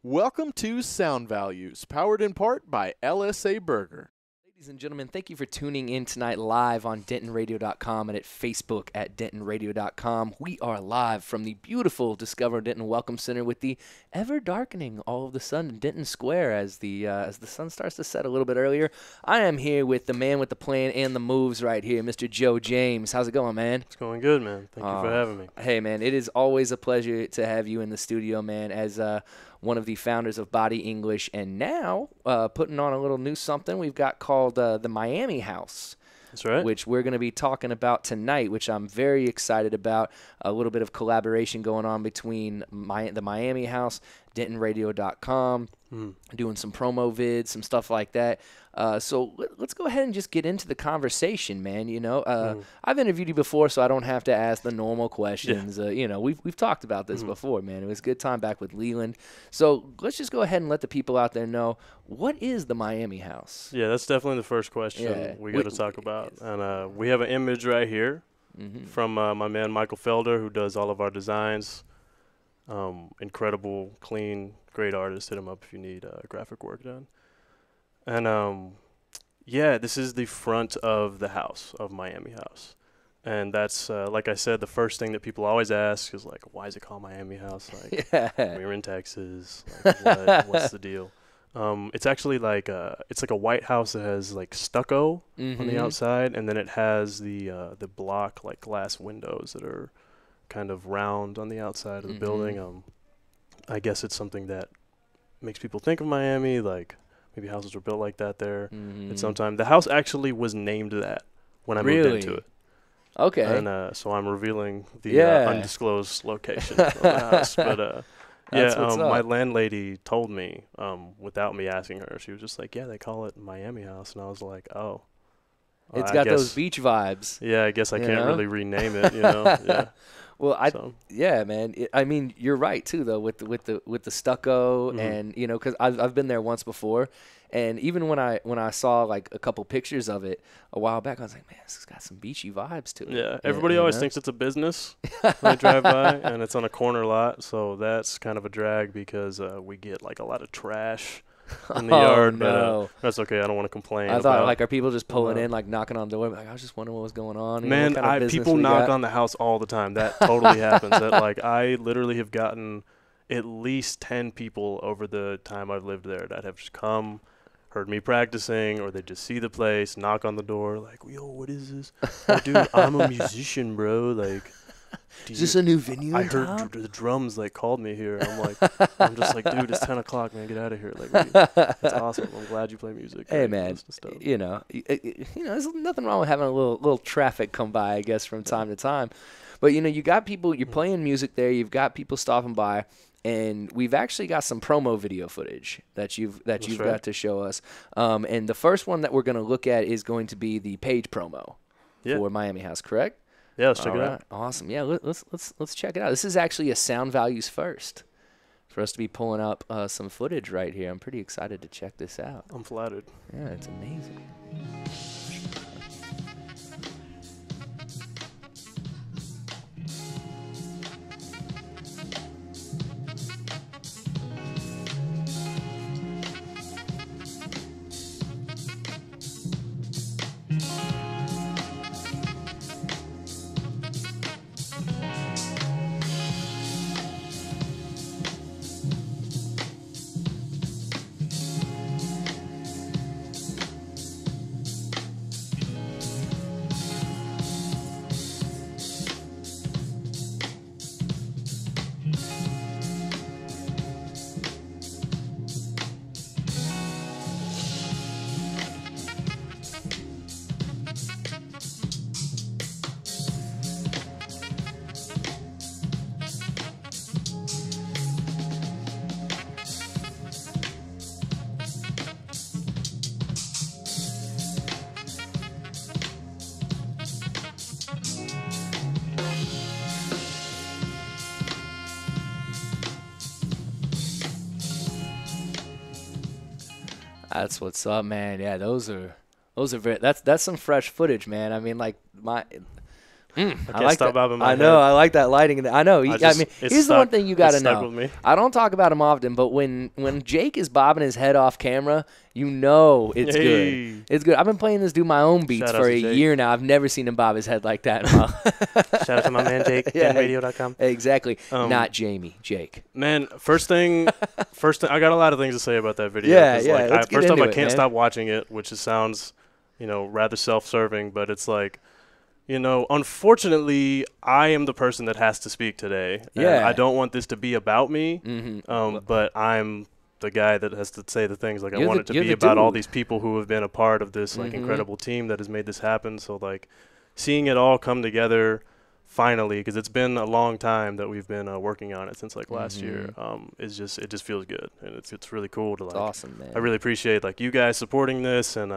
Welcome to Sound Values, powered in part by LSA Burger. Ladies and gentlemen, thank you for tuning in tonight live on DentonRadio.com and at Facebook at DentonRadio.com. We are live from the beautiful Discover Denton Welcome Center with the ever-darkening all of the sun in Denton Square as the sun starts to set a little bit earlier. I am here with the man with the plan and the moves right here, Mr. Joe James. How's it going, man? It's going good, man. Thank you for having me. Hey, man, it is always a pleasure to have you in the studio, man, as one of the founders of Body English, and now putting on a little new something we've got called the Miami House. That's right. Which we're going to be talking about tonight, which I'm very excited about. A little bit of collaboration going on between the Miami House, DentonRadio.com, doing some promo vids, some stuff like that. So let's go ahead and just get into the conversation, man. You know, I've interviewed you before, so I don't have to ask the normal questions. Yeah. You know, we've talked about this before, man. It was a good time back with Leland. So let's just go ahead and let the people out there know, what is the Miami House? Yeah, that's definitely the first question we got to talk about. And we have an image right here from my man Michael Felder, who does all of our designs. Incredible, clean, great artist. Hit him up if you need graphic work done. And yeah, this is the front of the house, of Miami House. And that's, like I said, the first thing that people always ask is like, why is it called Miami House? Like, we're in Texas. Like, what's the deal? It's actually like it's like a white house that has like stucco on the outside, and then it has the block like glass windows that are kind of round on the outside of the building. I guess it's something that makes people think of Miami, like maybe houses were built like that there at some time. The house actually was named that when I moved into it. Okay. And so I'm revealing the undisclosed location of the house. But my landlady told me without me asking her. She was just like, yeah, they call it Miami House. And I was like, oh. It's got those beach vibes. Yeah, I guess I can't really rename it, you know. Yeah. Well, yeah, man. I mean, you're right too, though, with the stucco, and you know, because I've been there once before, and even when I saw like a couple pictures of it a while back, I was like, man, this has got some beachy vibes to it. Yeah, everybody always thinks it's a business when they drive by, and it's on a corner lot, so that's kind of a drag because we get like a lot of trash in the yard, but that's okay. I don't want to complain. I thought, like, are people just pulling in, like, knocking on the door? Like, I was just wondering what was going on. Man, people knock on the house all the time. That totally happens. That, like, I literally have gotten at least 10 people over the time I've lived there that have just come, heard me practicing, or they just see the place, knock on the door, like, yo, what is this? Oh, dude, I'm a musician, bro. Like, is this a new venue? I heard the drums like called me here. I'm just like, dude, it's 10 o'clock, man. Get out of here. Like, that's awesome. I'm glad you play music. Hey, man, you know, there's nothing wrong with having a little traffic come by, I guess, from time to time. But you know, you got people. You're playing music there. You've got people stopping by, and we've actually got some promo video footage that you've got to show us. And the first one that we're going to look at is going to be the page promo for Miami House, correct? Yeah, let's check it out. Awesome. Yeah, let's check it out. This is actually a Sound Values first for us to be pulling up some footage right here. I'm pretty excited to check this out. I'm flattered. Yeah, it's amazing. That's what's up, man. Yeah, those are very, that's some fresh footage, man. I mean, like I can't like stop that. bobbing my I know. head. I like that lighting. I know. I I mean, it's here's the one stuck- thing you got to it's stuck know. with me. I don't talk about him often, but when Jake is bobbing his head off camera, you know it's Hey. good. It's good. I've been playing this dude my own beats Shout out for to a Jake. year now. I've never seen him bob his head like that. In Shout out to my man Jake, Yeah. denradio.com. Exactly. Um, Not Jamie. Jake. Man, first thing, I got a lot of things to say about that video. Yeah, 'cause, yeah, Like, let's get first off, into I it, can't man. stop watching it, which sounds, rather self-serving, but it's like, unfortunately, I am the person that has to speak today. And Yeah. I don't want this to be about me, Mm-hmm. but I'm the guy that has to say the things. Like, I You're want the- it to you're be the about all dude. these people who have been a part of this, like, Mhm. incredible team that has made this happen. So, like, seeing it all come together finally, because it's been a long time that we've been working on it since, like, last year, it just feels good. And it's really cool to, like, It's awesome, man. I really appreciate, like, you guys supporting this and,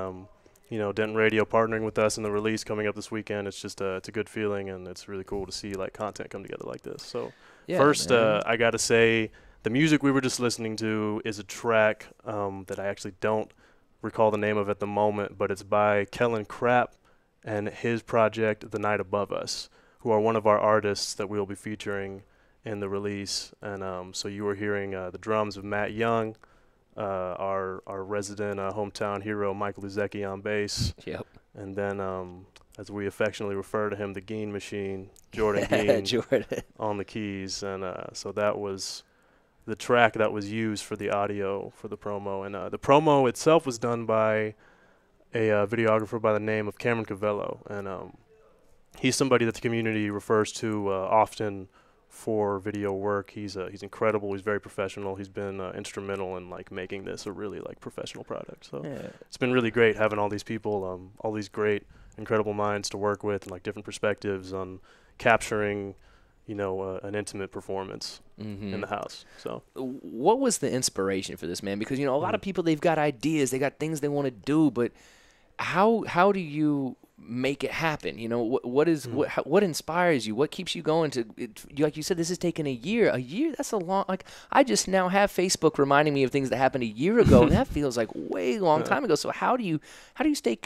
Denton Radio partnering with us in the release coming up this weekend. It's just it's a good feeling, and it's really cool to see, like, content come together like this. So Yeah, first, man. I got to say the music we were just listening to is a track that I actually don't recall the name of at the moment, but it's by Kellen Krapp and his project The Night Above Us, who are one of our artists that we'll be featuring in the release. And so you were hearing the drums of Matt Young, our resident hometown hero Michael Uzecki on bass, Yep. and then as we affectionately refer to him, the Geen Machine, Jordan Geen, Jordan. on the keys. And so that was the track that was used for the audio for the promo. And the promo itself was done by a videographer by the name of Cameron Cavello, and he's somebody that the community refers to often for video work. He's incredible. He's very professional. He's been instrumental in, like, making this a really, like, professional product. So Yeah. it's been really great having all these people, all these great, incredible minds to work with, and, like, different perspectives on capturing, an intimate performance Mm-hmm. in the house. So What was the inspiration for this, man? Because a lot of people, they've got ideas, they got things they want to do, but how do you make it happen? What inspires you? What keeps you going to like you said, this has taken a year. That's a long, like, I just now have Facebook reminding me of things that happened a year ago, and that feels like way long time ago. So how do you stay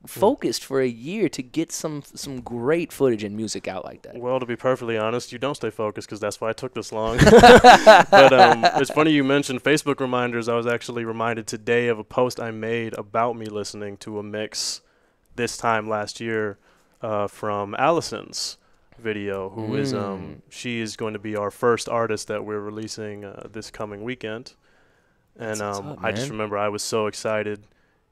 focused for a year to get some great footage and music out like that? Well, to be perfectly honest, you don't stay focused, because that's why it took this long. But it's funny you mentioned Facebook reminders. I was actually reminded today of a post I made about me listening to a mix this time last year from Allison's video, who is she is going to be our first artist that we're releasing this coming weekend. And That's what's up, I just man. remember I was so excited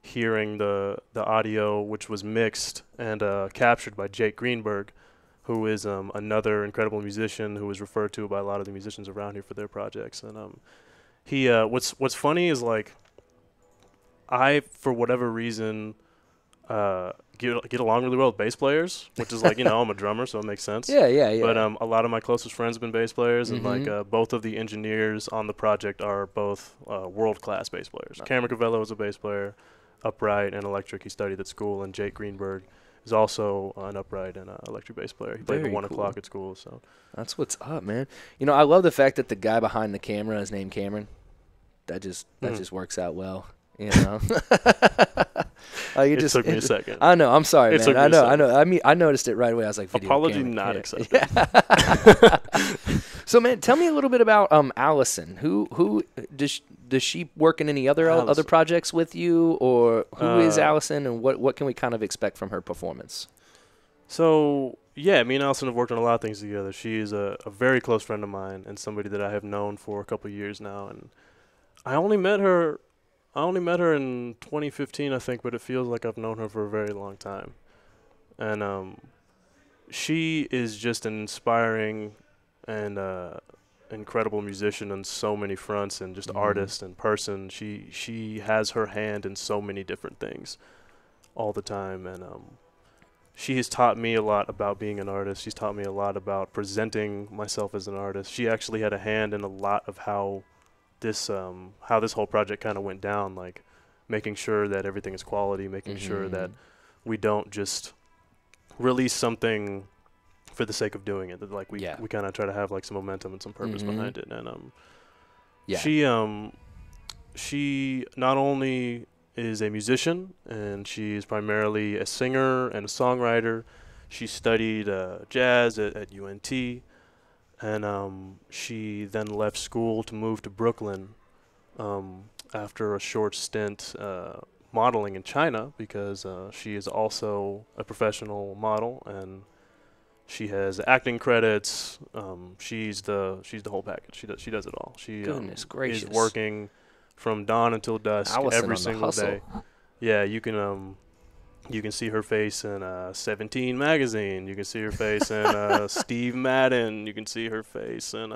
hearing the audio, which was mixed and captured by Jake Greenberg, who is another incredible musician who is referred to by a lot of the musicians around here for their projects. And he what's funny is, like, I, for whatever reason, get along really well with bass players, which is, like, I'm a drummer, so it makes sense. Yeah. But a lot of my closest friends have been bass players, and Mhm. like both of the engineers on the project are both world-class bass players. Cameron Cavello is a bass player, upright and electric. He studied at school, and Jake Greenberg is also an upright and electric bass player. He played Very the 1 cool. o'clock at school. So That's what's up, man. I love the fact that the guy behind the camera is named Cameron. That just works out well. Like, it took me a second. I know. I'm sorry, It man. took me I a know. second. I mean, I noticed it right away. I was like, video Apology Cameron. not Yeah. accepted. So, man, tell me a little bit about Allison. Who does she work in any other Allison. projects with you, or who is Uh, Allison, and what can we kind of expect from her performance? So, yeah, me and Allison have worked on a lot of things together. She is a very close friend of mine and somebody that I have known for a couple of years now. And I only met her in 2015, I think, but it feels like I've known her for a very long time. And she is just an inspiring and incredible musician on so many fronts, and just artist and person. She has her hand in so many different things all the time, and she has taught me a lot about being an artist. She's taught me a lot about presenting myself as an artist. She actually had a hand in a lot of how this whole project kind of went down, like making sure that everything is quality, making sure that we don't just release something for the sake of doing it. That, like, we kind of try to have, like, some momentum and some purpose behind it. And she not only is a musician, and she's primarily a singer and a songwriter. She studied jazz at UNT, and she then left school to move to Brooklyn after a short stint modeling in China because she is also a professional model and she has acting credits. She's the whole package. She does it all. She Goodness gracious. is working from dawn until dusk Allison on every the single hustle. day. Yeah, you can see her face in 17 magazine. You can see her face in Steve Madden. You can see her face in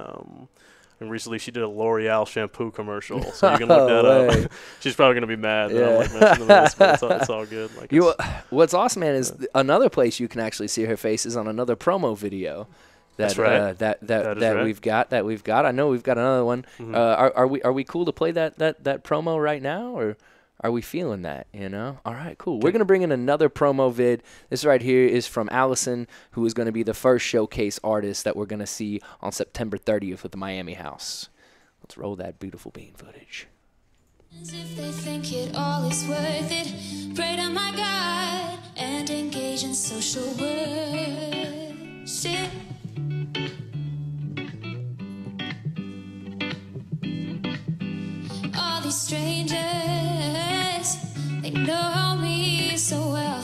and recently she did a L'Oreal shampoo commercial, so you can look that up. She's probably gonna be mad that I'm like mentioning this, but it's all good. Like What's awesome, man, is another place you can actually see her face is on another promo video. That's right. That right. we've got. I know we've got another one. Mhm. Are we cool to play that promo right now, or are we feeling that, you know? All right, cool. We're going to bring in another promo vid. This right here is from Allison, who is going to be the first showcase artist that we're going to see on September 30th with the Miami House. Let's roll that beautiful bean footage. As if they think it all is worth it, pray to my God and engage in social worship. All these strangers, they know me so well,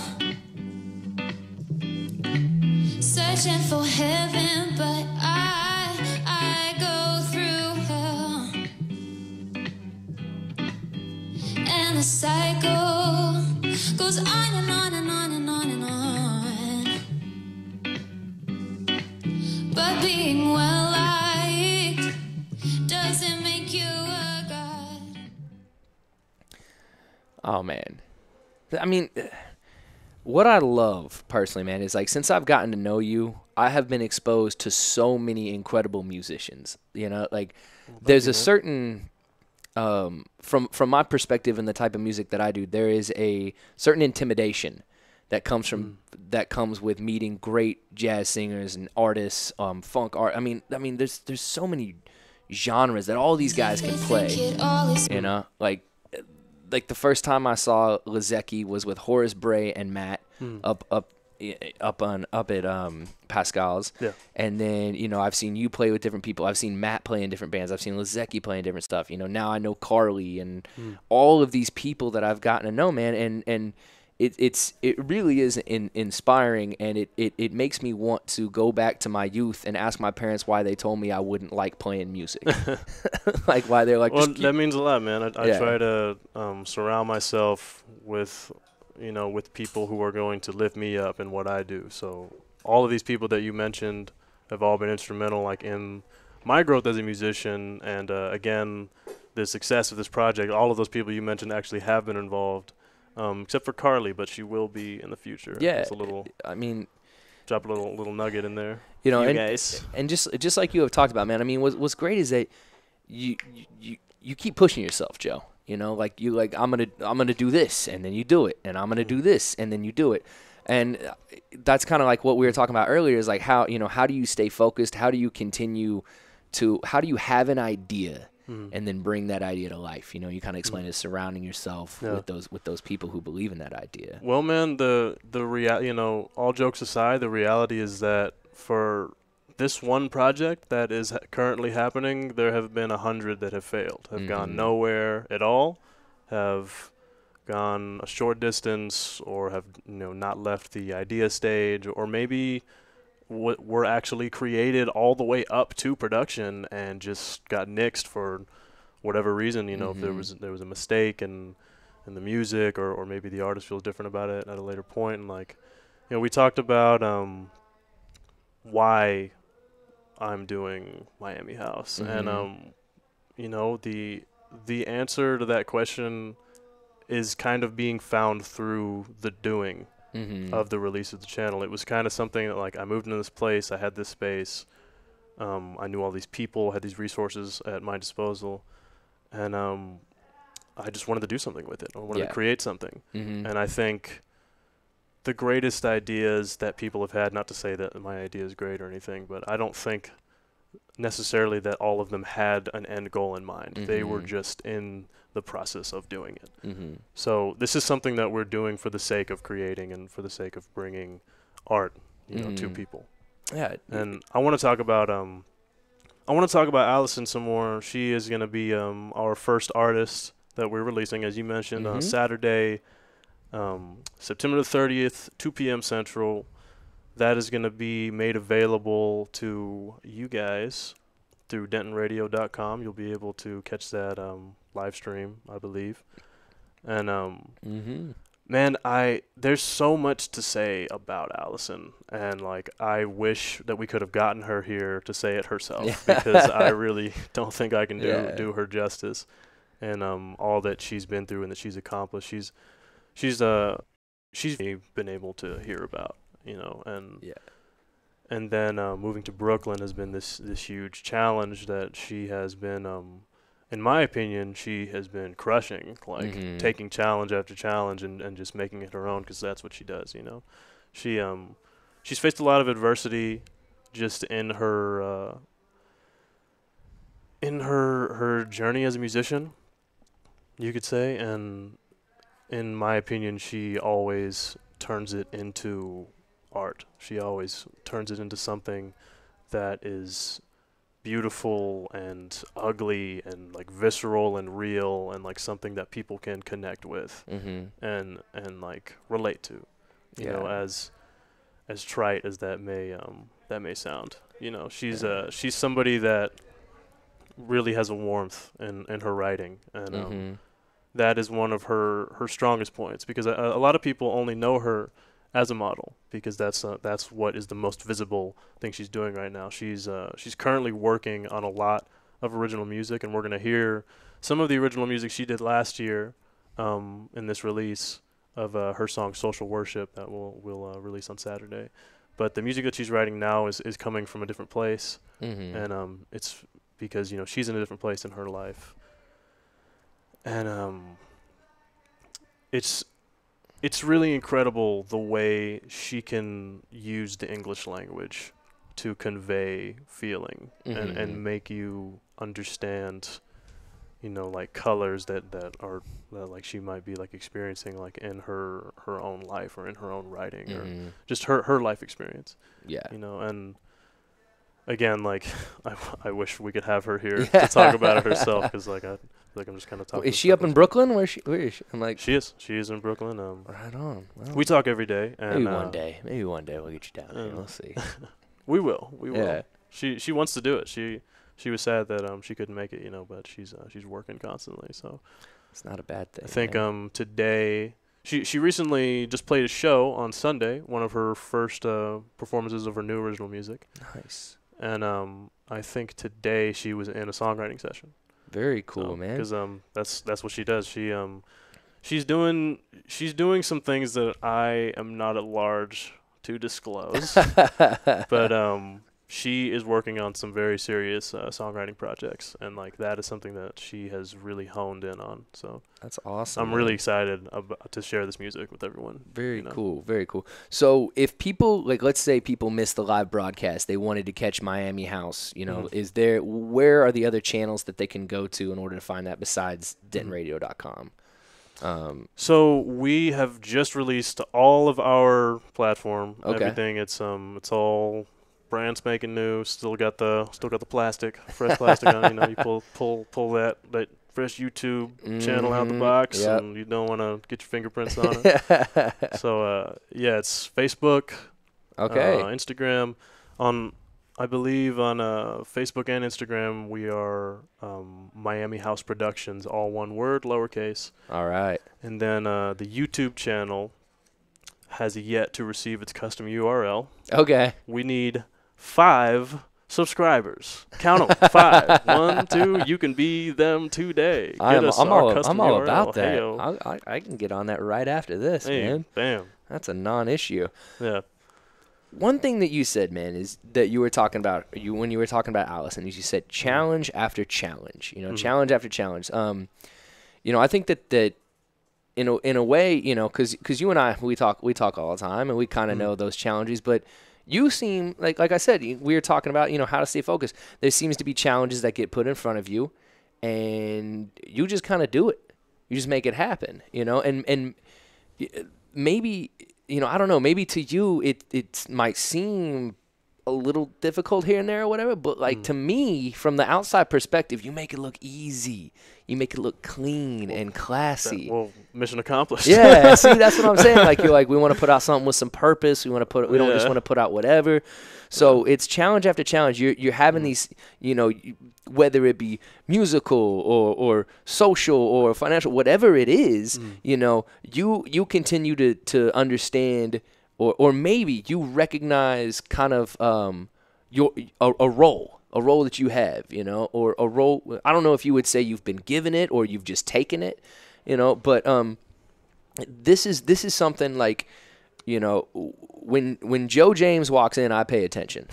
searching for heaven, but I go through hell, and the cycle goes on and on and on and on and on. But being well liked doesn't make you a god. Oh, man. I mean, what I love personally, man, is like since I've gotten to know you, I have been exposed to so many incredible musicians. You know, like there's a certain from my perspective and the type of music that I do, there is a certain intimidation that comes from that comes with meeting great jazz singers and artists, funk art. I mean, there's so many genres that all these guys can play. You know, like the first time I saw Lezecki was with Horace Bray and Matt up at Pascal's. Yeah. And then, you know, I've seen you play with different people. I've seen Matt play in different bands. I've seen Lezecki play in different stuff. You know, now I know Carly and all of these people that I've gotten to know, man. And it really is inspiring, and it makes me want to go back to my youth and ask my parents why they told me I wouldn't like playing music. Like why they're like, well, that means a lot, man. I Yeah. try to surround myself with people who are going to lift me up in what I do. So all of these people that you mentioned have all been instrumental, like in my growth as a musician, and again, the success of this project. All of those people you mentioned actually have been involved. Except for Carly, but she will be in the future. Yeah, Just a little, I mean, drop a little nugget in there. you know, You and, guys. and just like you have talked about, man. I mean, what's great is that you keep pushing yourself, Joe. You know, like I'm gonna do this, and then you do it, and I'm gonna do this, and then you do it, and that's kind of like what we were talking about earlier. Is like how do you stay focused? How do you how do you have an idea? And then bring that idea to life. You know, you kind of explain it, surrounding yourself with those people who believe in that idea. Well, man, all jokes aside, the reality is that for this one project that is currently happening, there have been 100 that have failed, have gone nowhere at all, have gone a short distance, or have not left the idea stage, or maybe were actually created all the way up to production and just got nixed for whatever reason. If there was a mistake in the music, or maybe the artist feels different about it at a later point. And we talked about why I'm doing Miami House, and the answer to that question is kind of being found through the doing of the release of the channel. It was kind of something that, like, I moved into this place, I had this space, I knew all these people, had these resources at my disposal, and I just wanted to do something with it. I wanted to create something. And I think the greatest ideas that people have had, not to say that my idea is great or anything, but I don't think necessarily that all of them had an end goal in mind. They were just in the process of doing it. So this is something that we're doing for the sake of creating and for the sake of bringing art two people. Yeah. And I want to talk about Allison some more. She is going to be our first artist that we're releasing, as you mentioned, on Saturday, September the 30th, 2 p.m. Central. That is going to be made available to you guys through DentonRadio.com. You'll be able to catch that live stream, I believe. And man, there's so much to say about Allison, and like I wish that we could have gotten her here to say it herself because I really don't think I can do her justice, and all that she's been through and that she's accomplished. She's been able to hear about, and then moving to Brooklyn has been this huge challenge that she has been. In my opinion, she has been crushing, like taking challenge after challenge and just making it her own, because that's what she does, She's faced a lot of adversity just in her journey as a musician, you could say, and in my opinion, she always turns it into art. She always turns it into something that is beautiful and ugly and like visceral and real and like something that people can connect with and like relate to, you know, as trite as that may sound. She's somebody that really has a warmth in her writing, and that is one of her strongest points, because a lot of people only know her as a model, because that's what is the most visible thing she's doing right now. She's currently working on a lot of original music, and we're gonna hear some of the original music she did last year in this release of her song "Social Worship" that we'll release on Saturday. But the music that she's writing now is coming from a different place, and it's because she's in a different place in her life, and it's really incredible the way she can use the English language to convey feeling and make you understand, like colors that are like she might be like experiencing like in her own life or in her own writing or just her life experience. Yeah. And again, like I wish we could have her here to talk about it herself, because I'm just kind of talking. Is she up in Brooklyn? Where is she? I'm like, she is in Brooklyn. Right on. Well, we talk every day. And, maybe one day we'll get you down here. We'll see. We will. Yeah. She wants to do it. She was sad that she couldn't make it, but she's working constantly. So it's not a bad thing. I think today she recently just played a show on Sunday, one of her first performances of her new original music. Nice. And I think today she was in a songwriting session. Very cool, man. Because that's what she does. She's doing some things that I am not at large to disclose, but she is working on some very serious songwriting projects, and like that is something that she has really honed in on. So that's awesome. I'm really excited to share this music with everyone. Very cool, very cool. So if people, like, let's say people missed the live broadcast, they wanted to catch Miami House, where are the other channels that they can go to in order to find that besides DentonRadio.com? So we have just released all of our platform, everything. It's all brand spanking new. Still got the plastic, fresh plastic on. You pull that fresh YouTube channel out the box, and you don't want to get your fingerprints on it. So it's Facebook, Instagram. I believe on Facebook and Instagram we are Miami House Productions, all one word, lowercase. All right. And then the YouTube channel has yet to receive its custom URL. Okay. We need 5 subscribers. Count them. 5. 1, 2. You can be them today. I'm all about that. Hey, I can get on that right after this, man. Bam. That's a non-issue. Yeah. One thing that you said, man, is that you were talking about when you were talking about Allison, is you said challenge after challenge. Challenge after challenge. I think that in a way, because you and I we talk all the time, and we kind of know those challenges, but you seem like I said, we were talking about, how to stay focused. There seems to be challenges that get put in front of you, and you just kind of do it. You just make it happen, and maybe you know, I don't know, maybe to you it might seem a little difficult here and there or whatever, but like to me, from the outside perspective, you make it look easy. You make it look clean and classy. Mission accomplished. Yeah, see, that's what I'm saying. Like, you're like, we want to put out something with some purpose. We don't just want to put out whatever. So it's challenge after challenge. You're having these, you know, whether it be musical or social or financial, whatever it is, you know, you continue to understand, or maybe you recognize kind of a role that you have, you know, or a role. I don't know if you would say you've been given it or you've just taken it, you know, but this is something like, you know, when Joe James walks in, I pay attention,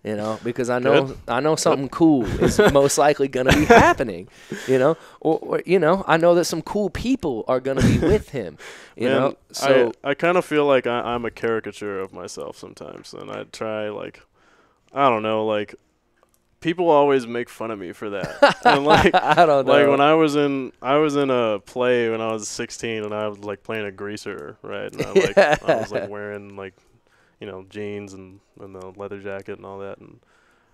you know, because I know something cool is most likely going to be happening, you know, or you know, I know that some cool people are going to be with him, you know. So I kind of feel like I'm a caricature of myself sometimes, and I try, like, I don't know, like, people always make fun of me for that. And like, I don't know. Like when I was in a play when I was 16, and I was like playing a greaser, right? And I was like wearing, like, you know, jeans and the leather jacket and all that, and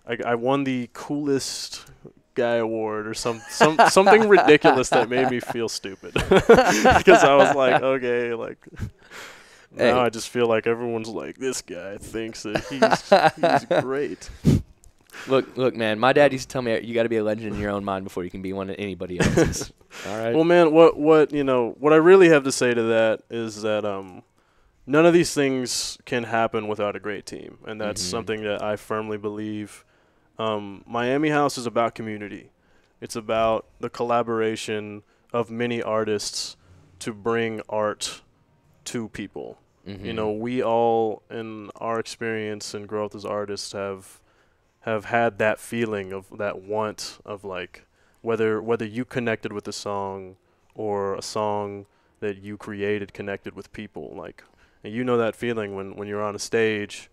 I won the coolest guy award or something ridiculous that made me feel stupid because I was like, okay, like. Now I just feel like everyone's like, this guy thinks that he's great. Look, man. My dad used to tell me you got to be a legend in your own mind before you can be one of anybody else's. All right. Well, man, what you know, what I really have to say to that is that none of these things can happen without a great team, and that's something that I firmly believe. Miami House is about community. It's about the collaboration of many artists to bring art to people. You know, we all, in our experience and growth as artists, have had that feeling of that want of, like, whether you connected with a song or a song that you created connected with people, like, and you know that feeling when you're on a stage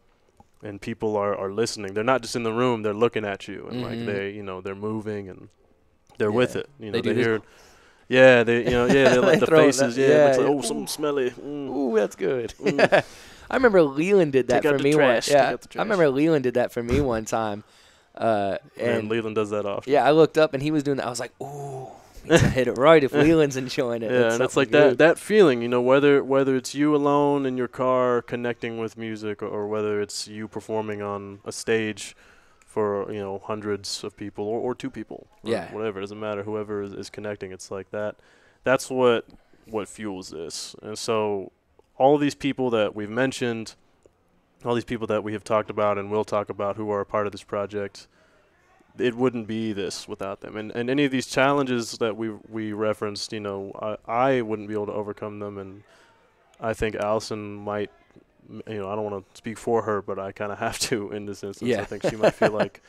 and people are listening. They're not just in the room, they're looking at you, and like they're moving and they're with it. You know, they hear. Yeah, they like the faces. It's like, oh, something smelly. Ooh, that's good. I remember Leland did that for me once. Yeah, I remember Leland did that for me one time. And Leland does that often. Yeah, I looked up and he was doing that. I was like, ooh, I hit it right if Leland's enjoying it. Yeah, and it's like that feeling, you know, whether it's you alone in your car connecting with music, or whether it's you performing on a stage for, you know, hundreds of people or two people, whatever, it doesn't matter, whoever is connecting. It's like that's what fuels this. And so all of these people that we've mentioned, all these people that we have talked about and will talk about who are a part of this project, it wouldn't be this without them. And any of these challenges that we referenced, you know, I wouldn't be able to overcome them, and I think Allison might. You know, I don't want to speak for her, but I kind of have to in this instance. Yeah. I think she might feel like,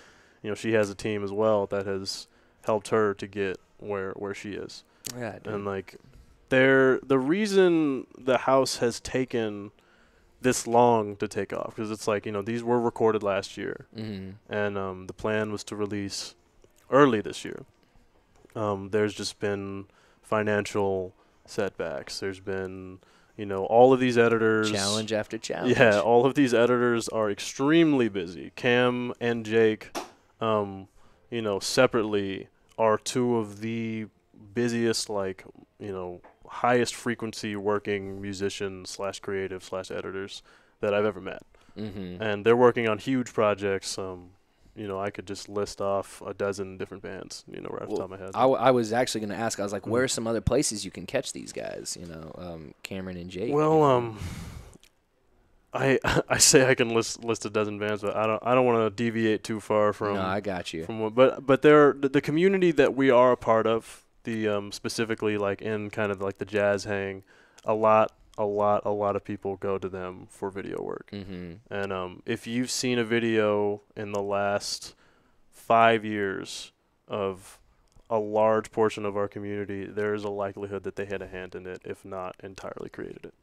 you know, she has a team as well that has helped her to get where she is. Yeah, dude. And like, the reason the house has taken this long to take off, because it's like, you know, these were recorded last year, and the plan was to release early this year. There's just been financial setbacks. There's been, you know, all of these editors. Challenge after challenge. Yeah, all of these editors are extremely busy. Cam and Jake, you know, separately are two of the busiest, like, you know, highest frequency working musicians / creative / editors that I've ever met. And they're working on huge projects. You know, I could just list off a dozen different bands, you know, right off the top of my head. I was actually going to ask, I was like, where are some other places you can catch these guys, you know, Cameron and Jake? Well, I say I can list a dozen bands, but I don't want to deviate too far from. No, I got you. But the community that we are a part of, the specifically like in kind of like the jazz hang, a lot of people go to them for video work. And if you've seen a video in the last 5 years of a large portion of our community, there is a likelihood that they had a hand in it, if not entirely created it.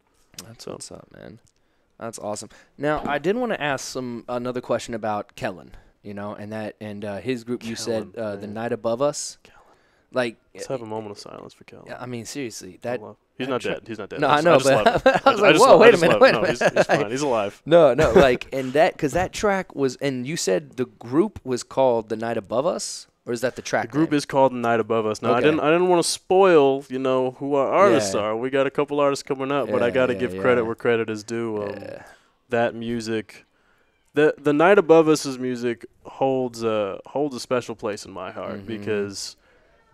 That's what's up, man. That's awesome. Now, I did want to ask another question about Kellen, you know, and his group. You Kellen, said The Night Above Us. Kellen. Like, let's have a moment of silence for Kellen. Yeah, I mean, seriously, He's not dead. He's not dead. No, I know, just love him. but I was I like, just whoa, love- I wait a just minute, love him. wait a No, minute. he's fine. He's alive. No, like, and because that track was, and you said the group was called The Night Above Us, or is that the track? The group name? is called The Night Above Us. Now, Okay. I didn't want to spoil, who our artists Yeah. are. We got a couple artists coming up, but I Yeah, got to yeah, give yeah. credit where credit is due. Yeah. That music, the Night Above Us's music holds a special place in my heart Mhm. because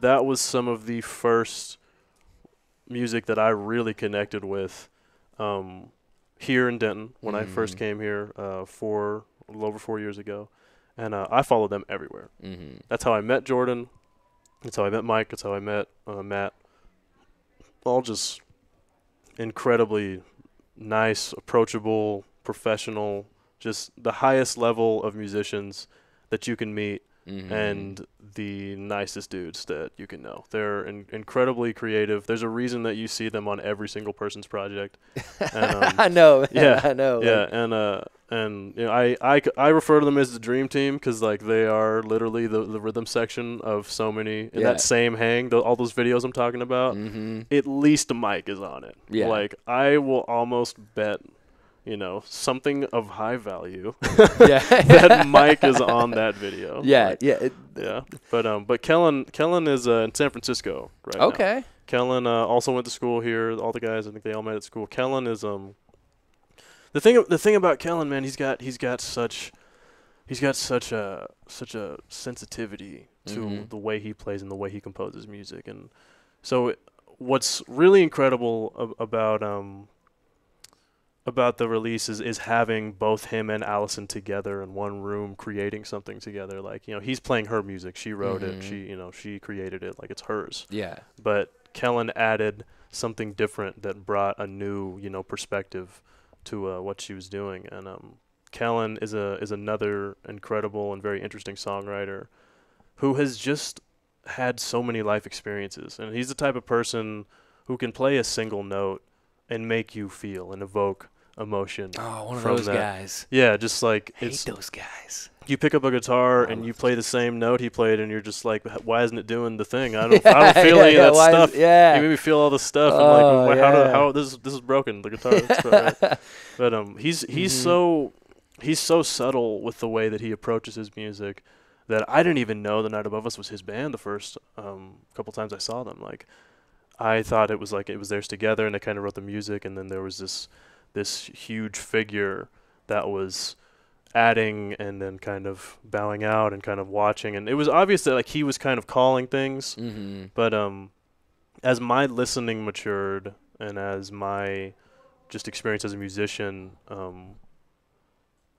that was some of the first music that I really connected with here in Denton when I first Mhm. came here a little over 4 years ago, and I followed them everywhere. Mm-hmm. That's how I met Jordan. That's how I met Mike. That's how I met Matt. All just incredibly nice, approachable, professional, just the highest level of musicians that you can meet Mm-hmm. and the nicest dudes that you can know. They're incredibly creative. There's a reason that you see them on every single person's project. And, I know. yeah, I know. yeah, like- and I refer to them as the dream team because like they are literally the rhythm section of so many in Yeah. that same hang. All those videos I'm talking about, Mhm. at least Mike is on it. Yeah. Like I will almost bet, something of high value Yeah. that Mike is on that video. Yeah. Like, Yeah. yeah. But Kellen is in San Francisco right now. Okay. Kellen also went to school here. All the guys, I think they all met at school. Kellen is the thing about Kellen, man, he's got such a sensitivity to Mhm. the way he plays and the way he composes music. And so what's really incredible about the release is having both him and Allison together in one room creating something together. Like, he's playing her music. She wrote it. She created it like it's hers. Yeah. But Kellen added something different that brought a new, perspective to what she was doing. And Kellen is another incredible and very interesting songwriter who has just had so many life experiences. And he's the type of person who can play a single note and make you feel and evoke emotion. Oh, one of from those that. guys. Yeah, just like Hate it's those guys. you pick up a guitar I and you love play the those same note he played, and you're just like, why isn't it doing the thing? I don't feel any of that why is- stuff. yeah. You made me feel all this stuff. Oh, I'm like, yeah. how this is broken. The guitar. That's right. But he's so subtle with the way that he approaches his music that I didn't even know The Night Above Us was his band the first couple times I saw them. Like, I thought it was theirs together, and they kind of wrote the music, and then there was this huge figure that was adding and then kind of bowing out and kind of watching, and it was obvious that like he was kind of calling things. Mm-hmm. But as my listening matured and as my just experience as a musician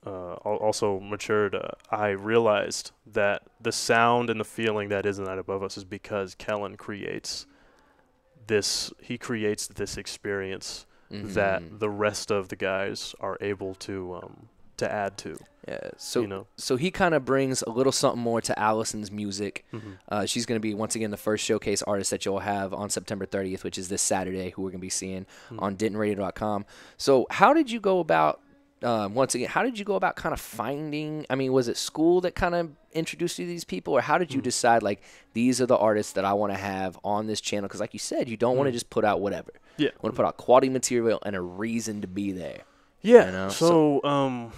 also matured, I realized that the sound and the feeling that is The Night Above Us is because Kellen creates this experience that Mm-hmm. the rest of the guys are able to add to. Yeah. So you know. so he kind of brings a little something more to Allison's music. Mm-hmm. She's going to be, once again, the first showcase artist that you'll have on September 30th, which is this Saturday, who we're going to be seeing on DentonRadio.com. So how did you go about, once again, how did you go about kind of finding, was it school that kind of introduced you to these people, or how did you decide, like, these are the artists that I want to have on this channel? Because like you said, you don't want to just put out whatever. Yeah. You want to put out quality material and a reason to be there. Yeah. You know, So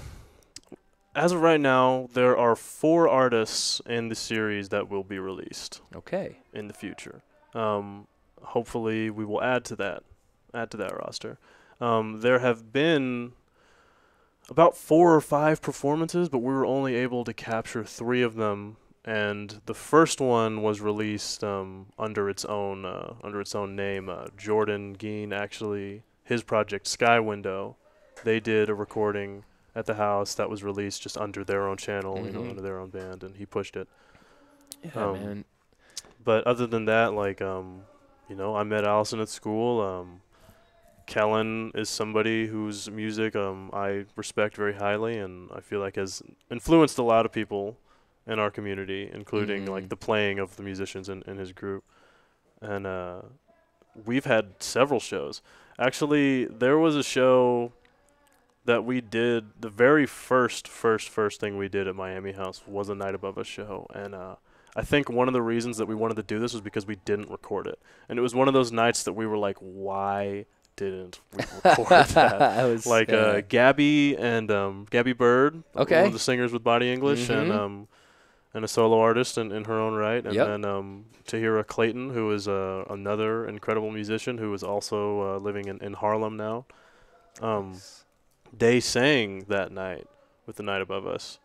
as of right now, there are 4 artists in the series that will be released Okay. in the future. Hopefully, we will add to that roster. There have been about 4 or 5 performances, but we were only able to capture 3 of them. And the first one was released under its own name. Jordan Geen, actually, his project Sky Window, they did a recording at the house that was released just under their own channel, under their own band, and he pushed it. Yeah, man. But other than that, like, I met Allison at school. Kellen is somebody whose music I respect very highly, and I feel like has influenced a lot of people in our community, including like the playing of the musicians in his group. And we've had several shows. Actually, there was a show that we did, the very first thing we did at Miami House was a Night Above Us show, and I think one of the reasons that we wanted to do this was because we didn't record it. And it was one of those nights that we were like, why didn't we record that? Like Gabby and Gabby Bird, Okay. one of the singers with Body English, and a solo artist in her own right. And then Tahira Clayton, who is another incredible musician who is also living in Harlem now. They sang that night with The Night Above Us,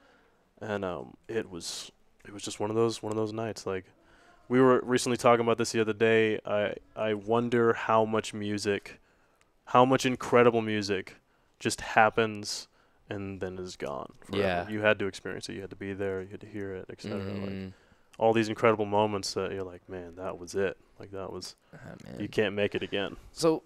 and it was just one of those nights. Like, we were recently talking about this the other day. I wonder how much incredible music just happens and then is gone forever. Yeah. You had to experience it. You had to be there. You had to hear it, etc. Like, all these incredible moments that you're like, man, that was it. Like, that was, you can't make it again. So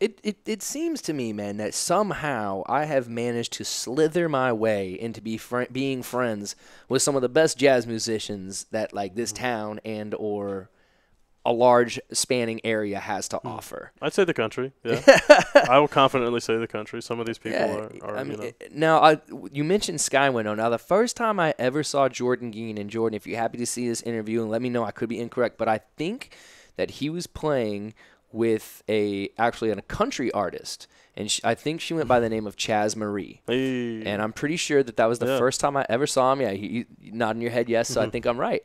it seems to me, man, that somehow I have managed to slither my way into being friends with some of the best jazz musicians that like this town and or a large spanning area has to offer. I'd say the country. Yeah. I will confidently say the country. Some of these people are I mean, you know. Now, you mentioned Sky Window. Now, the first time I ever saw Jordan Geen, and Jordan, if you're happy to see this interview, and let me know, I could be incorrect, but I think that he was playing with actually a country artist, and I think she went by the name of Chaz Marie. Hey. And I'm pretty sure that was the first time I ever saw him. Yeah, you nodding your head yes, so I think I'm right.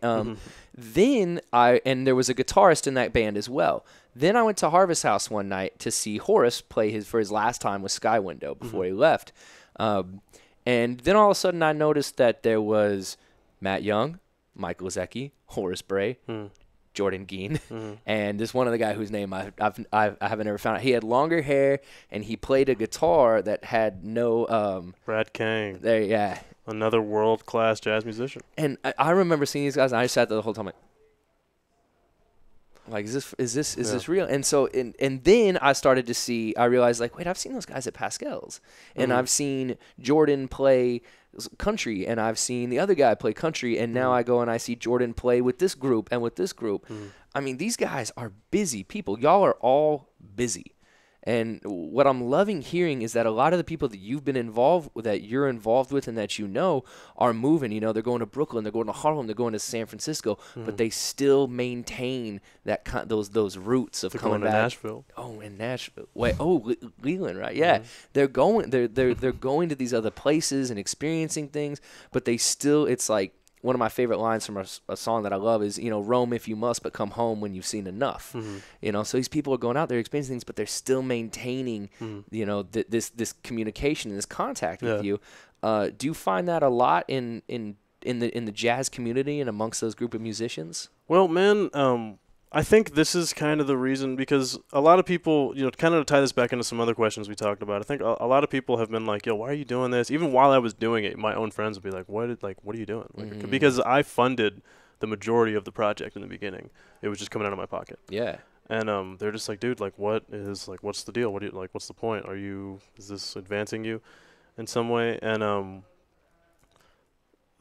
Then there was a guitarist in that band as well. Then I went to Harvest House one night to see Horace play for his last time with Sky Window before he left. And then all of a sudden I noticed that there was Matt Young, Michael Zecchi, Horace Bray, Jordan Geen, and this one other guy whose name I haven't ever found out. He had longer hair, and he played a guitar that had no Brad Kang. Yeah. Another world-class jazz musician. And I remember seeing these guys, and I sat there the whole time like is this real? And so and then I realized like, wait, I've seen those guys at Pascal's, and I've seen Jordan play country, and I've seen the other guy play country, and now I go and I see Jordan play with this group and with this group. I mean, these guys are busy people. Y'all are all busy. And what I'm loving hearing is that a lot of the people that you've been involved with, that you're involved with and that you know, are moving. You know, they're going to Brooklyn, they're going to Harlem, they're going to San Francisco, but they still maintain that those roots of coming back. To Nashville. Oh, in Nashville. Wait, Leland, right? Yeah, they're going to these other places and experiencing things, but they still. It's like, one of my favorite lines from a song that I love is, you know, roam if you must, but come home when you've seen enough. You know, so these people are going out there experiencing things, but they're still maintaining, you know, this communication and this contact with you. Do you find that a lot in the jazz community and amongst those group of musicians? Well, man, I think this is kind of the reason, because a lot of people, you know, kind of to tie this back into some other questions we talked about, I think a lot of people have been like, yo, why are you doing this? Even while I was doing it, my own friends would be like, what are you doing? Like, because I funded the majority of the project in the beginning. It was just coming out of my pocket. Yeah. And they're just like, dude, like, what's the deal? What's the point? Is this advancing you in some way? And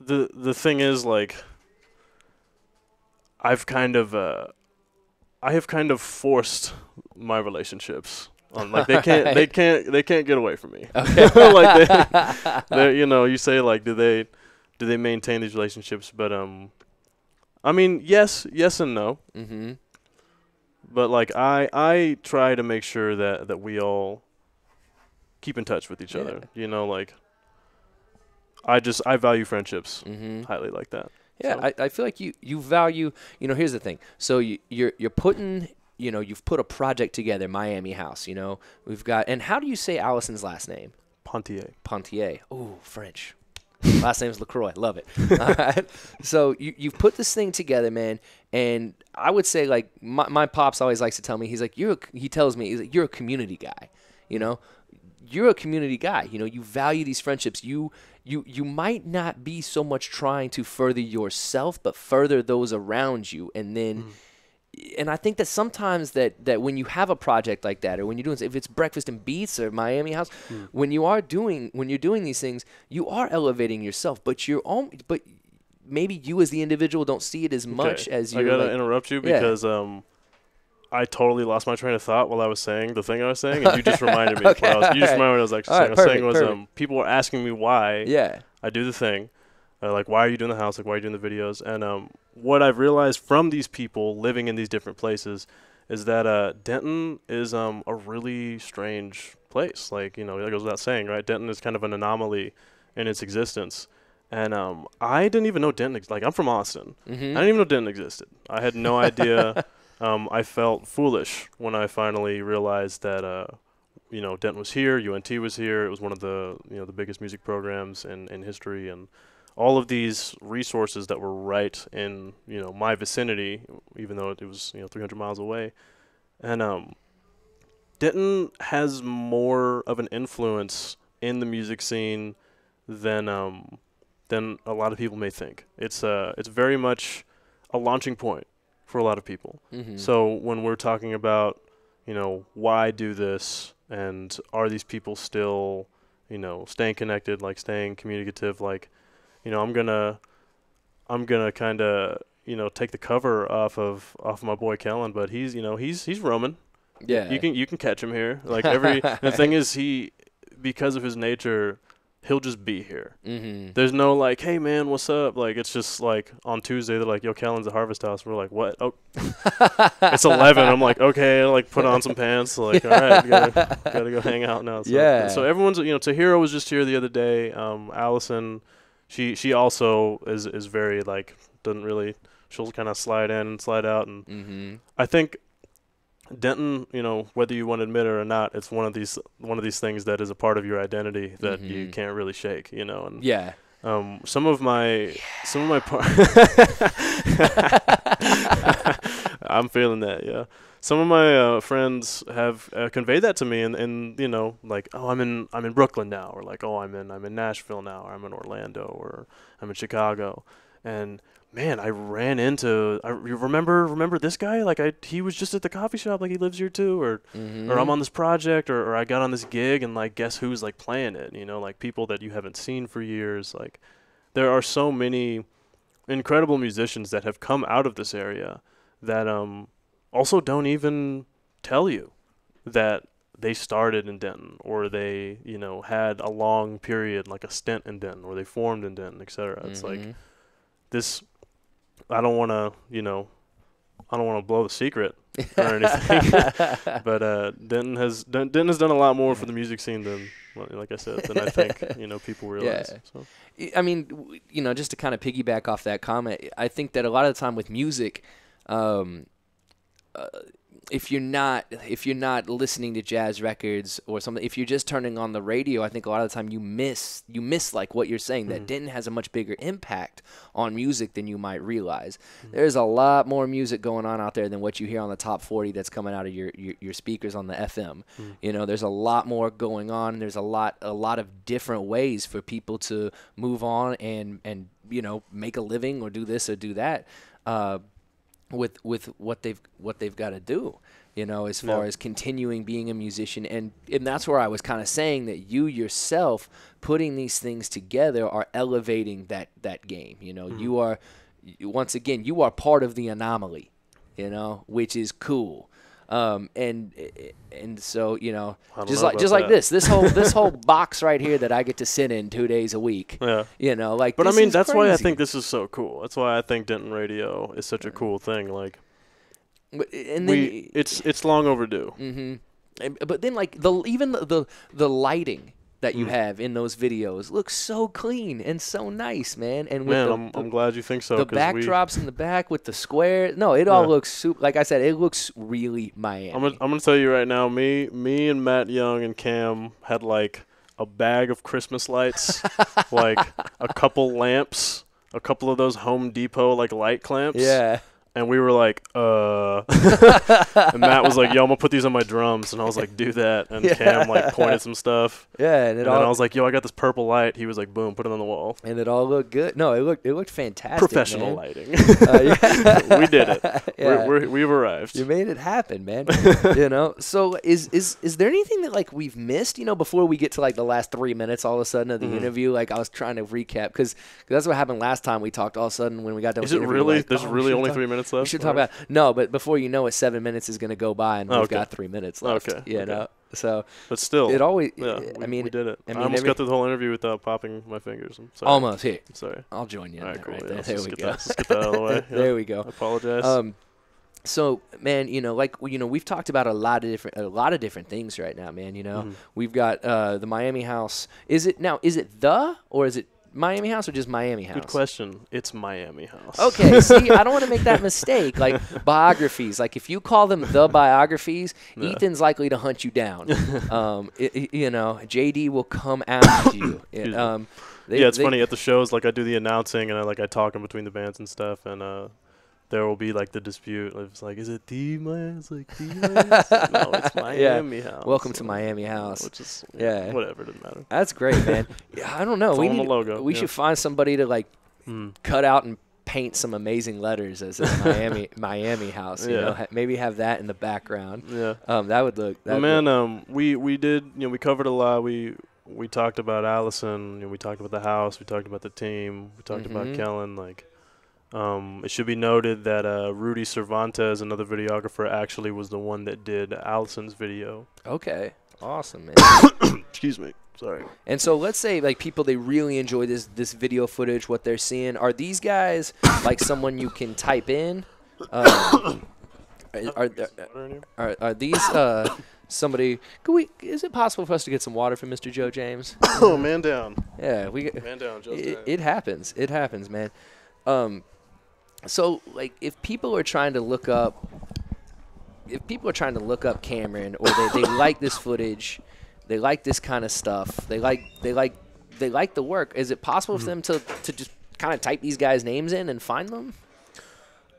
the thing is, like, I have kind of forced my relationships on, like, they can't get away from me. Okay. Like, they you know, you say, like, do they maintain these relationships? But I mean, yes and no. But like, I try to make sure that we all keep in touch with each other. You know, like, I value friendships highly like that. Yeah, So. I feel like you value, you know, here's the thing. So you're putting, you know, you've put a project together, Miami House, you know. We've got, and how do you say Allison's last name? Pontier. Pontier. Ooh, French. Last name's LaCroix. Love it. All right. So you've put this thing together, man, and I would say, like, my pops always likes to tell me, he tells me, he's like, you're a community guy, you know. You're a community guy. You know, you value these friendships. You might not be so much trying to further yourself, but further those around you. And then, and I think that sometimes that when you have a project like that, or when you're doing, if it's Breakfast and Beats or Miami House, when you're doing these things, you are elevating yourself, but maybe you as the individual don't see it as much as you. I gotta interrupt you because I totally lost my train of thought while I was saying the thing I was saying, and you just reminded me. You just reminded me what I was actually saying. I was saying people were asking me why I do the thing. Like, why are you doing the house? Like, why are you doing the videos? And what I've realized from these people living in these different places is that Denton is a really strange place. Like, it goes without saying, right? Denton is kind of an anomaly in its existence. And I didn't even know Denton. Like, I'm from Austin. I didn't even know Denton existed. I had no idea. I felt foolish when I finally realized that Denton was here, UNT was here. It was one of the the biggest music programs in history, and all of these resources that were right in my vicinity, even though it was 300 miles away. And Denton has more of an influence in the music scene than a lot of people may think. It's very much a launching point for a lot of people. So when we're talking about why do this, and are these people still staying connected, like staying communicative, like I'm gonna kind of take the cover off of my boy Kellen, but he's he's roaming. Yeah, you can catch him here. Like the thing is, because of his nature, he'll just be here. There's no like, hey man, what's up? Like, it's just like on Tuesday they're like, yo, Kellen's at Harvest House. We're like, what? Oh, it's 11. I'm like, okay, like put on some pants. Like, all right, gotta go hang out now. So, yeah. So everyone's Tahira was just here the other day. Allison, she also is very like doesn't really. She'll kind of slide in and slide out, and I think Denton, whether you want to admit it or not, it's one of these things that is a part of your identity that you can't really shake, and yeah. Some of my I'm feeling that, yeah. Some of my friends have conveyed that to me, and like, oh, I'm in Brooklyn now, or like, oh, I'm in Nashville now, or I'm in Orlando, or I'm in Chicago, and man, I ran into. You remember this guy? Like he was just at the coffee shop. Like he lives here too, or I'm on this project, or I got on this gig, and like guess who's like playing it? Like people that you haven't seen for years. Like there are so many incredible musicians that have come out of this area that also don't even tell you that they started in Denton, or they had a long period, like a stint in Denton, or they formed in Denton, etc. It's like this. I don't want to blow the secret or anything, but Denton has done a lot more for the music scene than, like I said, than I think people realize. Yeah. So. I mean, just to kind of piggyback off that comment, I think that a lot of the time with music, if you're not listening to jazz records or something, if you're just turning on the radio, I think a lot of the time you miss like what you're saying, that Denton has a much bigger impact on music than you might realize. There's a lot more music going on out there than what you hear on the top 40 that's coming out of your speakers on the FM. There's a lot more going on. There's a lot of different ways for people to move on and make a living or do this or do that. With what they've got to do, as far as continuing being a musician, and that's where I was kind of saying that you yourself putting these things together are elevating that game. You are, once again, you are part of the anomaly, which is cool. And so just like this whole box right here that I get to sit in 2 days a week. Yeah. But I mean that's why I think this is so cool. That's why I think Denton Radio is such a cool thing. Like, it's long overdue. But then like even the lighting that you have in those videos looks so clean and so nice, man. And with I'm glad you think so. The backdrops in the back with the square. No, it all looks super. Like I said, it looks really Miami. I'm gonna tell you right now. Me and Matt Young and Cam had like a bag of Christmas lights, like a couple lamps, a couple of those Home Depot like light clamps. Yeah. And we were like, and Matt was like, yo, I'm going to put these on my drums. And I was like, do that. And Cam like pointed some stuff. Yeah. And then I was like, yo, I got this purple light. He was like, boom, put it on the wall. And it all looked good. No, it looked fantastic. Professional man. Lighting. We did it. Yeah. We've arrived. You made it happen, man. So is there anything that like we've missed, before we get to like the last 3 minutes all of a sudden of the interview? Like I was trying to recap because that's what happened last time we talked all of a sudden when we got done. Is it really? There's really only 3 minutes minutes left. We should talk about but before you know it, 7 minutes is going to go by, and we've got 3 minutes left. Okay. You know, so But still, it always. yeah, we did it. I I mean, almost got through the whole interview without popping my fingers. I'm sorry. almost here. I'm sorry. I'll join you. All right, cool. Right Yeah, there. let's There just we get go. let's get that out of the way. Yeah. There we go. I apologize. So, man, we've talked about a lot of different things right now, man. You know, we've got the Miami House. Is it the, or is it Miami House, or just Miami House? Good question. It's Miami House. Okay, see, I don't want to make that mistake. Like biographies, like if you call them the biographies, Ethan's likely to hunt you down. JD will come after you. It's funny at the shows. Like I do the announcing and I talk in between the bands and stuff, and there will be like the dispute. It's like, is it the Miami? It's like the Miami. No, it's Miami House. Welcome to Miami House. Which is whatever. Doesn't matter. That's great, man. I don't know. It's all on the logo. We should find somebody to cut out and paint some amazing letters as Miami House. You know, maybe have that in the background. Yeah. That would look. We did. We covered a lot. We talked about Allison. We talked about the house. We talked about the team. We talked about Kellen. It should be noted that Rudy Cervantes, another videographer, actually was the one that did Allison's video. Okay. Awesome, man. Excuse me. Sorry. And so let's say like people, they really enjoy this video footage, what they're seeing. Are these guys like someone you can type in? Are these somebody? Is it possible for us to get some water from Mr. Joe James? Oh, man down. Yeah, Man down. It happens. It happens, man. So like if people are trying to look up Cameron, or they like this footage, they like this kind of stuff, they like the work, is it possible for them to just kind of type these guys' names in and find them?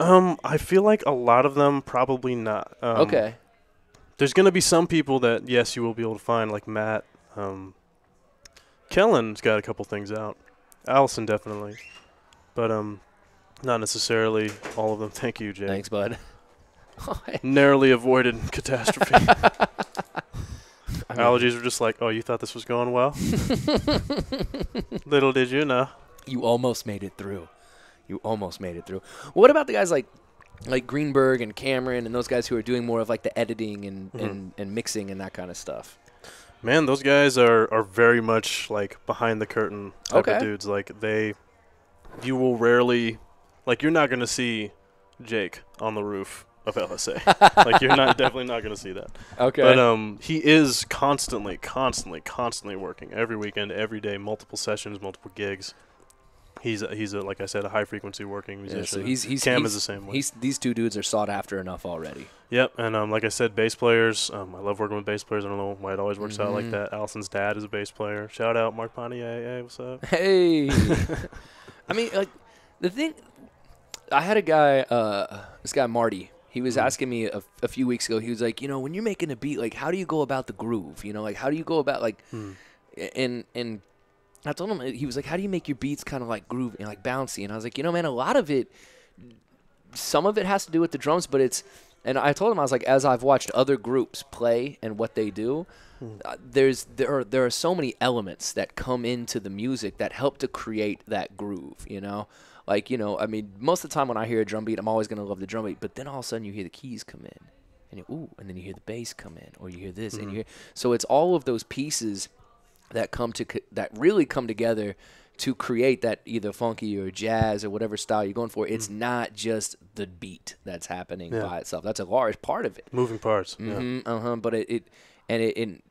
I feel like a lot of them probably not. Okay. There's going to be some people that, yes, you will be able to find, like Matt. Kellen's got a couple things out. Allison definitely. But not necessarily all of them. Thank you, Jay. Thanks, bud. Narrowly avoided catastrophe. Allergies were just like, oh, you thought this was going well? Little did you know. You almost made it through. What about the guys like Greenberg and Cameron and those guys who are doing more of like the editing and mixing and that kind of stuff? Man, those guys are very much like behind the curtain type of dudes. Like you will rarely, like you're not going to see Jake on the roof of LSA. Like you're definitely not going to see that. Okay. But he is constantly working every weekend, every day, multiple sessions, multiple gigs. He's a like I said, a high frequency working musician. Yeah, so Cam is the same way. These two dudes are sought after enough already. Yep, and like I said, bass players. I love working with bass players. I don't know why it always works out like that. Allison's dad is a bass player. Shout out Mark Pontier. Hey, what's up? Hey. I mean, like the thing. I had a guy, this guy Marty. He was asking me a few weeks ago. He was like, when you're making a beat, like, how do you go about the groove? Like, how do you go about like, and I told him, he was like, how do you make your beats kind of like groove and like bouncy? And I was like, man, a lot of it, some of it has to do with the drums, but and I told him, I was like, as I've watched other groups play and what they do, there are so many elements that come into the music that help to create that groove, Like, I mean, most of the time when I hear a drum beat, I'm always going to love the drum beat, but then all of a sudden you hear the keys come in, and then you hear the bass come in, or you hear this, and you hear, so it's all of those pieces that really come together to create that either funky or jazz or whatever style you're going for. It's not just the beat that's happening by itself. That's a large part of it. Moving parts. But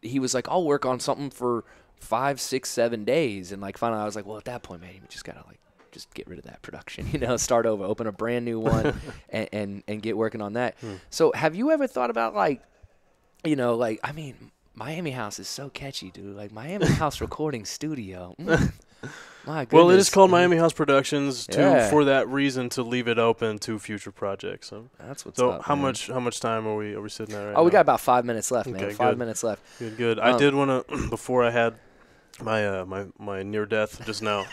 he was like, I'll work on something for 5, 6, 7 days, and like finally I was like, well, at that point, man, you just gotta like just get rid of that production, start over, open a brand new one, and get working on that. So have you ever thought about like, I mean, Miami House is so catchy, dude. Like Miami House Recording Studio. My goodness. Well, it is called Miami House Productions for that reason, to leave it open to future projects. So that's what's so up. How much time are we sitting at right now? Oh, we got about 5 minutes left, man. Okay, 5 minutes left. Good. I did want to before I had my near death just now.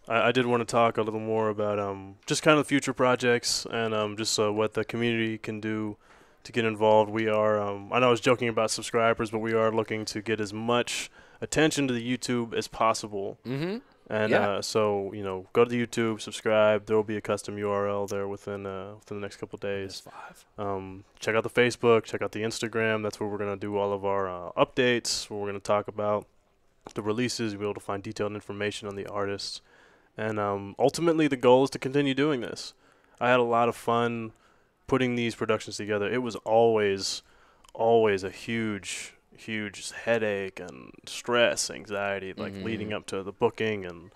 I did want to talk a little more about just kind of future projects and just what the community can do to get involved. We are, I know I was joking about subscribers, but we are looking to get as much attention to the YouTube as possible. And so, you know, go to the YouTube, subscribe. There will be a custom URL there within the next couple of days. Check out the Facebook, check out the Instagram. That's where we're going to do all of our updates, where we're going to talk about the releases. You'll be able to find detailed information on the artists. And ultimately, the goal is to continue doing this. I had a lot of fun putting these productions together. It was always a huge headache and stress, anxiety, like leading up to the booking and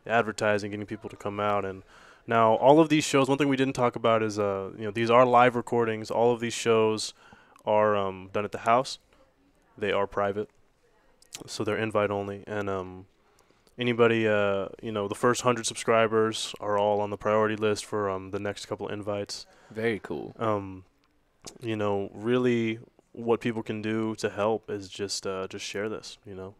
advertising, getting people to come out. And now all of these shows, one thing we didn't talk about is, you know, these are live recordings. All of these shows are done at the house. They are private, so they're invite only. And anybody, you know, the first 100 subscribers are all on the priority list for the next couple of invites. Very cool. You know, really, what people can do to help is just share this, you know.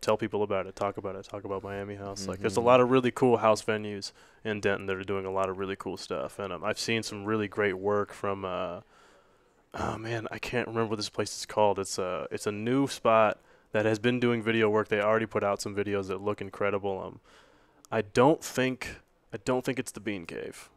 Tell people about it, talk about Miami House. Like, there's a lot of really cool house venues in Denton that are doing a lot of really cool stuff, and I've seen some really great work from oh man, I can't remember what this place is called. It's a new spot that has been doing video work. They already put out some videos that look incredible. I don't think it's the Bean Cave.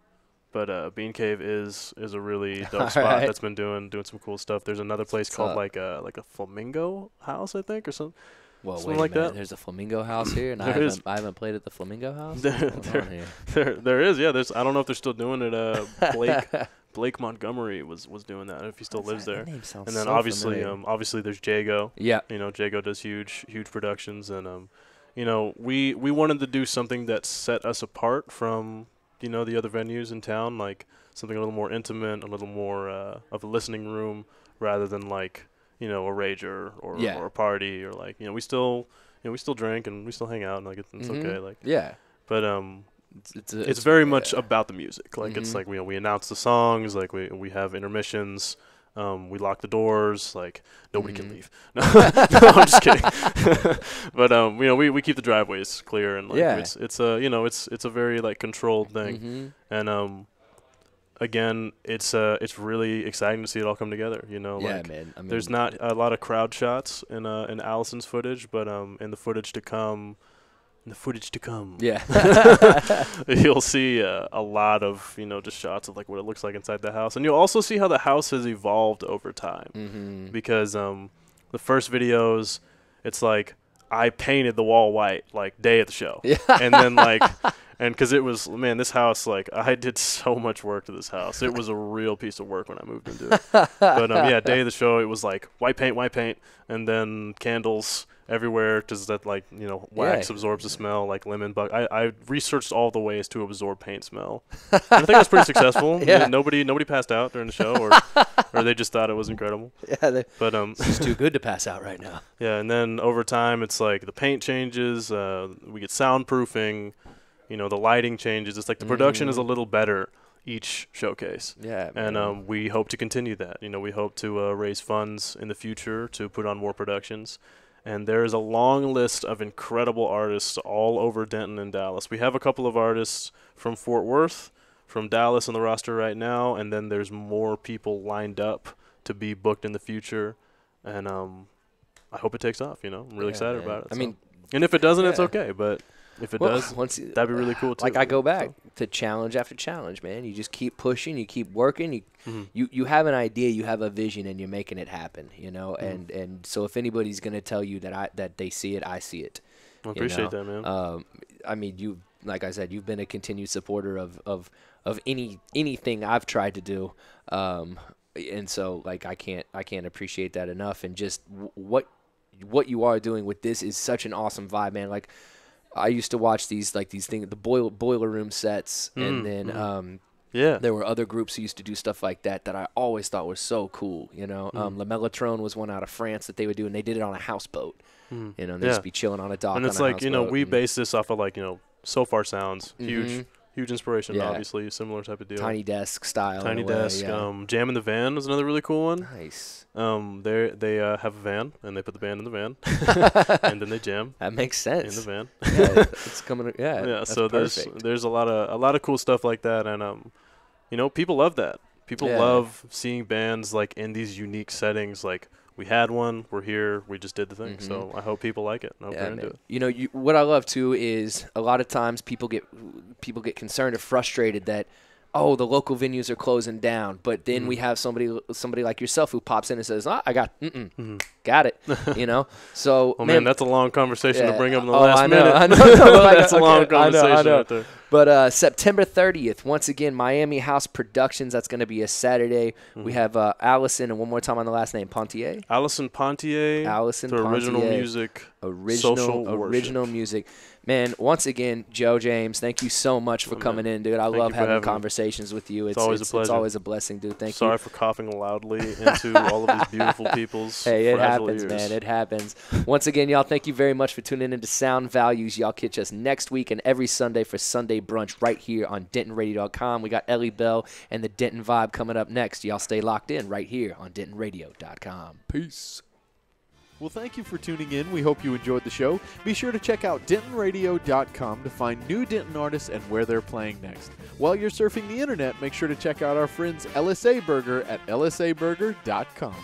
But Bean Cave is a really dope spot that's been doing some cool stuff. There's another place called like a Flamingo House, I think, or something. Well, something wait like a minute. that. There's a Flamingo House here, and I haven't played at the Flamingo House. There is, yeah. I don't know if they're still doing it. Blake Montgomery was doing that, if he still lives there. That name sounds And then so obviously familiar. there's Jago. Yeah. You know, Jago does huge productions, and you know, we wanted to do something that set us apart from, you know, the other venues in town, like something a little more intimate, a little more of a listening room, rather than like, you know, a rager or a party, or like, you know, we still drink and we still hang out, and like it's okay, like but it's very much about the music, like it's like we announce the songs, like we have intermissions, we lock the doors, like nobody can leave. No, I'm just kidding. But you know, we keep the driveways clear, and like it's a, you know, it's a very like controlled thing, and again, it's really exciting to see it all come together. You know, like man. I mean, there's not a lot of crowd shots in Allison's footage, but in the footage to come. You'll see a lot of, you know, just shots of like what it looks like inside the house, and you'll also see how the house has evolved over time. Because the first videos, it's like I painted the wall white like day of the show, and then like. And because it was, man, this house, like, I did so much work to this house. It was a real piece of work when I moved into it. But, yeah, day of the show, it was, like, white paint, and then candles everywhere because that, like, you know, wax absorbs the smell, like lemon bug. I researched all the ways to absorb paint smell. And I think I was pretty successful. Yeah. Nobody passed out during the show, or they just thought it was incredible. Yeah, but it's too good to pass out right now. Yeah, and then over time, it's like the paint changes. We get soundproofing. You know, the lighting changes. It's like the production is a little better each showcase. Yeah, and we hope to continue that. You know, we hope to raise funds in the future to put on more productions. And there is a long list of incredible artists all over Denton and Dallas. We have a couple of artists from Fort Worth, from Dallas on the roster right now, and then there's more people lined up to be booked in the future. And I hope it takes off, you know. I'm really excited about it. I mean, and if it doesn't, it's okay, but if it does, that'd be really cool too. Like I go back to challenge after challenge, man. You just keep pushing, you keep working. You have an idea, you have a vision, and you're making it happen. You know, and so if anybody's gonna tell you that they see it, I see it. I appreciate that, man. I mean, you, like I said, you've been a continued supporter of anything I've tried to do, and so like I can't appreciate that enough. And just what you are doing with this is such an awesome vibe, man. Like, I used to watch these things, the boiler room sets, and then there were other groups who used to do stuff like that I always thought was so cool. You know, Le Mellotron was one out of France that they would do, and they did it on a houseboat. You know, and they'd just be chilling on a dock. And it's like, you know, we base this off of like, you know, So Far Sounds, huge inspiration, obviously, similar type of deal. Tiny Desk style. Tiny Desk. Jam in the Van was another really cool one. Nice. They have a van, and they put the band in the van, and then they jam. That makes sense. In the van. Yeah, it's coming. Yeah. That's so perfect. there's a lot of cool stuff like that, and you know, people love that. People love seeing bands like in these unique settings, like we had one. We're here. We just did the thing. Mhm. So I hope people like it. I hope they're into man. it. You know, what I love too is a lot of times people get concerned or frustrated that, oh, the local venues are closing down, but then we have somebody like yourself who pops in and says, I got got it, you know. So Oh man, that's a long conversation to bring up in the oh, last I know, minute. I know. Like, That's a long okay, I know, conversation right there. But September 30th, once again, Miami House Productions. That's going to be a Saturday. We have Allison, and one more time on the last name, Pontier. Allison Pontier. Allison to original Pontier. music. Social music. Man, once again, Joe James, thank you so much for coming in, dude. I love you for having having me. conversations with you. It's always a pleasure. It's always a blessing, dude. Thank you. Sorry for coughing loudly into all of these beautiful people's Hey, it fragile happens, ears. man. It happens. Once again, y'all, thank you very much for tuning into Sound Values. Y'all catch us next week and every Sunday for Sunday Brunch right here on DentonRadio.com. We got Ellie Bell and the Denton Vibe coming up next. Y'all stay locked in right here on DentonRadio.com. Peace. Well, thank you for tuning in. We hope you enjoyed the show. Be sure to check out DentonRadio.com to find new Denton artists and where they're playing next. While you're surfing the internet, make sure to check out our friends LSA Burger at LSABurger.com.